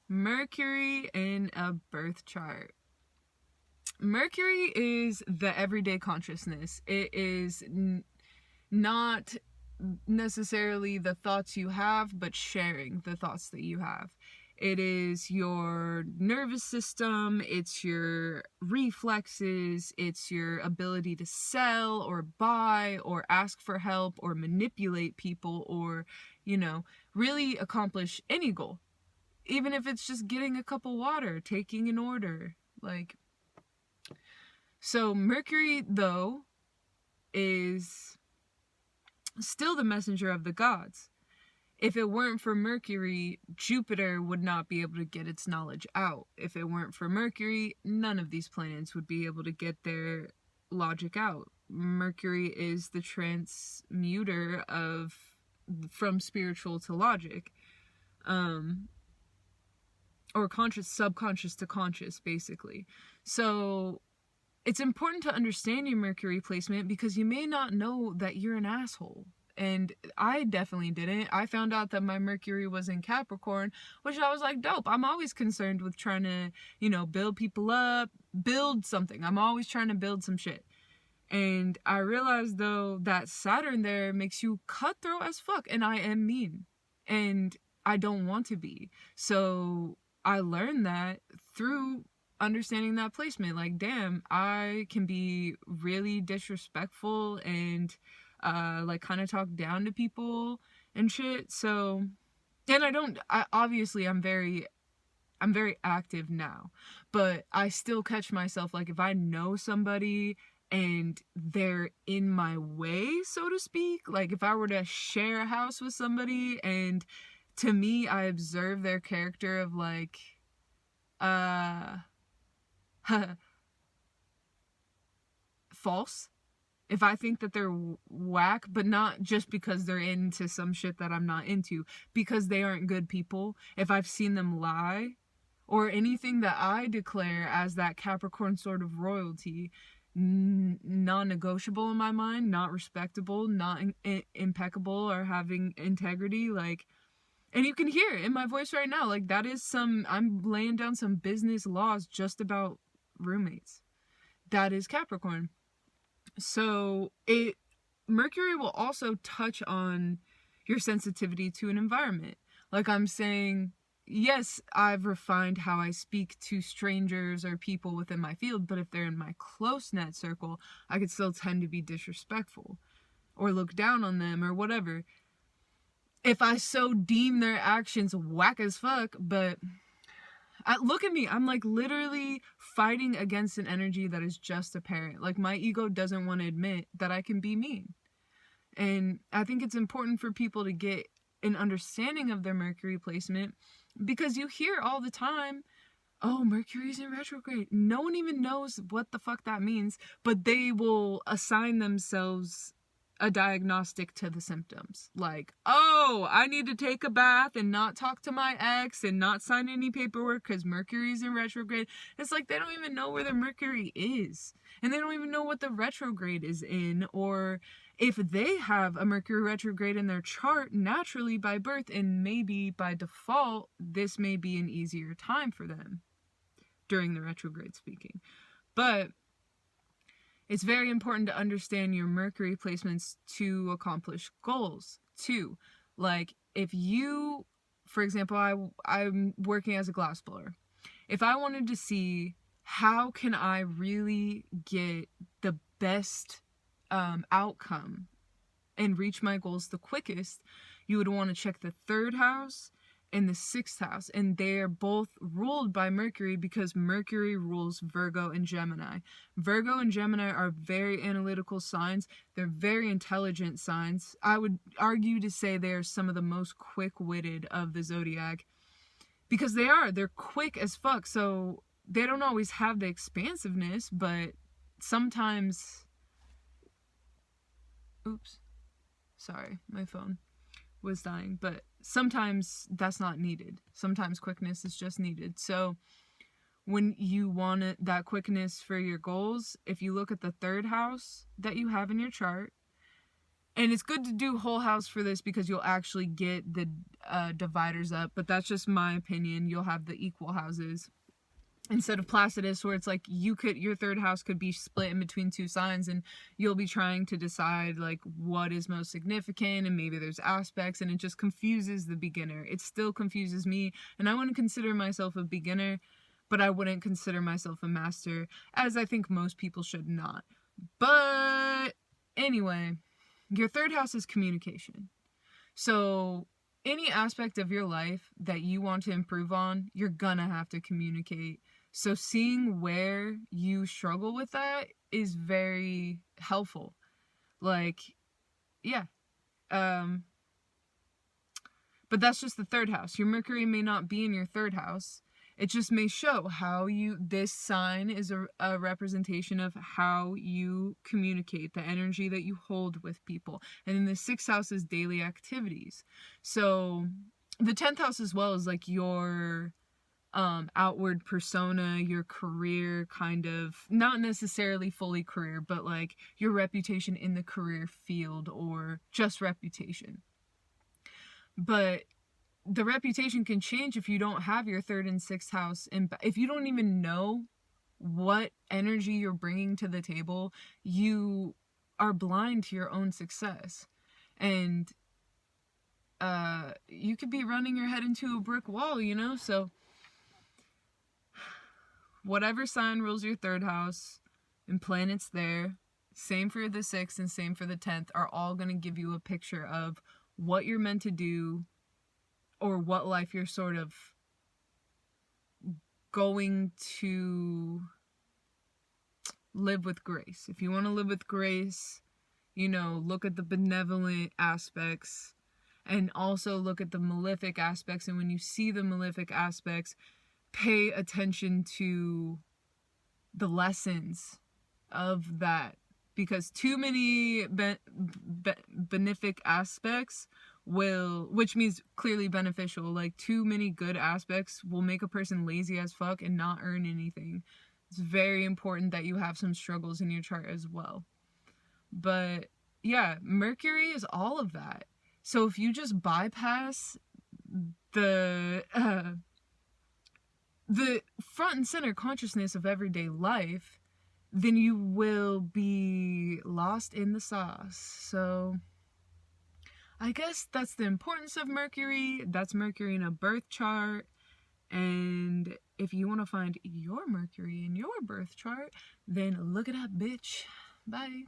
Mercury in a birth chart. Mercury is the everyday consciousness. It is not necessarily the thoughts you have, but sharing the thoughts that you have. It is your nervous system, it's your reflexes, it's your ability to sell or buy or ask for help or manipulate people or, really accomplish any goal. Even if it's just getting a cup of water, taking an order. So Mercury, though, is still the messenger of the gods. If it weren't for Mercury, Jupiter would not be able to get its knowledge out. If it weren't for Mercury, none of these planets would be able to get their logic out. Mercury is the transmuter from spiritual to logic. Or subconscious to conscious, basically. So it's important to understand your Mercury placement because you may not know that you're an asshole. And I definitely didn't. I found out that my Mercury was in Capricorn, which I was like, dope. I'm always concerned with trying to, build people up, build something. I'm always trying to build some shit. And I realized, though, that Saturn there makes you cutthroat as fuck. And I am mean. And I don't want to be. So I learned that through understanding that placement. Like, damn, I can be really disrespectful and kind of talk down to people and shit. So, and obviously I'm very active now, but I still catch myself, like, if I know somebody and they're in my way, so to speak, like if I were to share a house with somebody and to me I observe their character of like false. If I think that they're whack, but not just because they're into some shit that I'm not into, because they aren't good people, if I've seen them lie, or anything that I declare as that Capricorn sort of royalty, non-negotiable in my mind, not respectable, not impeccable, or having integrity, like, and you can hear it in my voice right now, like, that is I'm laying down some business laws just about roommates. That is Capricorn. So Mercury will also touch on your sensitivity to an environment. Like I'm saying, yes, I've refined how I speak to strangers or people within my field, but if they're in my close net circle, I could still tend to be disrespectful or look down on them or whatever. If I so deem their actions whack as fuck, but look at me, I'm like literally fighting against an energy that is just apparent. Like my ego doesn't want to admit that I can be mean. And I think it's important for people to get an understanding of their Mercury placement because you hear all the time, oh, Mercury's in retrograde. No one even knows what the fuck that means, but they will assign themselves a diagnostic to the symptoms. Like, oh, I need to take a bath and not talk to my ex and not sign any paperwork because Mercury's in retrograde. It's like they don't even know where the Mercury is. And they don't even know what the retrograde is in, or if they have a Mercury retrograde in their chart naturally by birth, and maybe by default, this may be an easier time for them during the retrograde speaking. But it's very important to understand your Mercury placements to accomplish goals too. Like if you, for example, I'm working as a glass blower. If I wanted to see how can I really get the best outcome and reach my goals the quickest, you would want to check the 3rd house and the 6th house, and they're both ruled by Mercury because Mercury rules Virgo and Gemini. Virgo and Gemini are very analytical signs. They're very intelligent signs. I would argue to say they are some of the most quick-witted of the zodiac because they're quick as fuck. So they don't always have the expansiveness, but sometimes, oops, sorry, my phone was dying, but sometimes that's not needed. Sometimes quickness is just needed. So when you want that quickness for your goals, if you look at the 3rd house that you have in your chart, And it's good to do whole house for this because you'll actually get the dividers up, but that's just my opinion. You'll have the equal houses instead of Placidus, where it's like your third house could be split in between two signs, and you'll be trying to decide like what is most significant, and maybe there's aspects, and it just confuses the beginner. It still confuses me, and I wouldn't consider myself a beginner, but I wouldn't consider myself a master, as I think most people should not. But anyway, your third house is communication. So any aspect of your life that you want to improve on, you're gonna have to communicate. So seeing where you struggle with that is very helpful. Like, yeah. But that's just the third house. Your Mercury may not be in your third house. It just may show how this sign is a representation of how you communicate, the energy that you hold with people. And then the sixth house is daily activities. So the 10th house as well is like your outward persona, your career, kind of, not necessarily fully career, but like your reputation in the career field, or just reputation. But the reputation can change if you don't have your third and sixth house, and if you don't even know what energy you're bringing to the table, you are blind to your own success, and you could be running your head into a brick wall, so whatever sign rules your third house and planets there, same for the 6th and same for the 10th, are all going to give you a picture of what you're meant to do, or what life you're sort of going to live with grace. If you want to live with grace, look at the benevolent aspects, and also look at the malefic aspects. And when you see the malefic aspects, pay attention to the lessons of that, because too many benefic aspects which means clearly beneficial, like too many good aspects will make a person lazy as fuck and not earn anything. It's very important that you have some struggles in your chart as well. But yeah, Mercury is all of that. So if you just bypass the front and center consciousness of everyday life, then you will be lost in the sauce. So I guess that's the importance of Mercury. That's Mercury in a birth chart. And if you want to find your Mercury in your birth chart, then look it up, bitch. Bye.